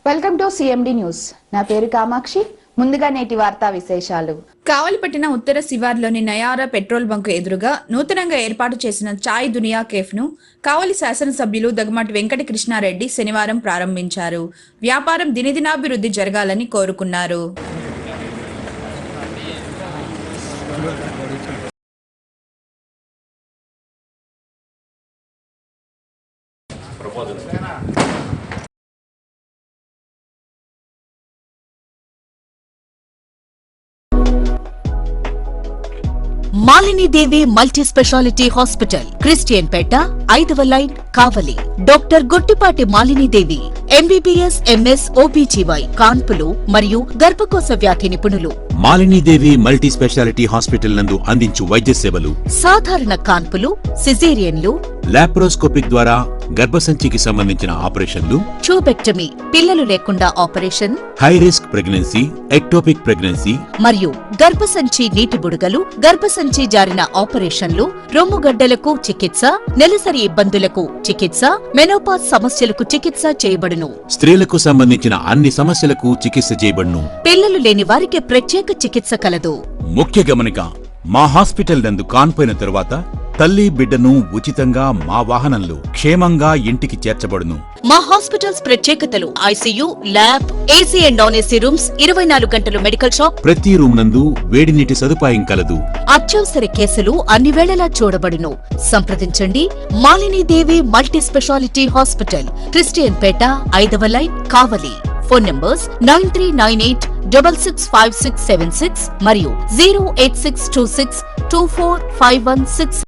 Welcome to CMD news. నా పేరు కామాక్షి. ముందుగా నేటి వార్తా విశేషాలు. కావలిపట్టిన ఉత్తర శివార్లోని నయారా పెట్రోల్ బంక్ ఎదురుగా నూతనంగా ఏర్పాటు చేసిన చాయ్ దునియా కేఫ్ ను కావలి శాసనసభ్యులు దగ్గమాటి వెంకట కృష్ణారెడ్డి శనివారం ప్రారంభించారు. వ్యాపారం దినదినాభివృద్ధి జరగాలని కోరుకున్నారు. Malinidevi multi speciality hospital, Christian పేట, 5వ line, Kavali. Doctor Gottipati Malinidevi, MBBS, MS, OBGY, కాన్పులు మరియు గర్భకోశ వ్యాధి నిపుణులు. మాలినీదేవి మల్టీ స్పెషాలిటీ హాస్పిటల్ నందు అందించు వైద్య సేవలు: సాధారణ కాన్పులు, సిజేరియన్లు, లాప్రోస్కోపిక్ ద్వారా గర్భసంచికి సంబంధించిన ఆపరేషన్లు, ట్యూబెక్టమీ, పిల్లలు లేకుండా operation, high risk pregnancy, ectopic pregnancy మరియు గర్భసంచి నీటి బుడగలు, గర్భసంచి జారిన ఆపరేషన్లు, రొమ్ముగడ్డలకు చికిత్స, నెలసరి ఇబ్బందులకు చికిత్స, మెనోపాజ్ సమస్యలకు చికిత్స చేయబడును. స్త్రీలకు సంబంధించిన అన్ని సమస్యలకు చికిత్స చేయబడును. పిల్లలు లేని వారికి ప్రత్యేక చికిత్స కలదు. ముఖ్య గమనిక: మా హాస్పిటల్ నందు కాన్పోయిన తరువాత తల్లి బిడ్డను ఉచితంగా మా వాహనంలో క్షేమంగా ఇంటికి చేర్చబడును. మా హాస్పిటల్స్ ప్రత్యేకతలు: ICU, lab, AC and non AC rooms, 24 గంటలు మెడికల్ షాప్, ప్రతి రూమ్ నందు వేడి నీటి సదుపాయం కలదు. అత్యవసర కేసులు అన్ని వేళలా చూడబడును. సంప్రదించండి. Malinidevi multi speciality hospital, Christian పేట, 5వ లైన్, కావలి. ఫోన్ నంబర్స్ 9398665676 మరియు 08626245166.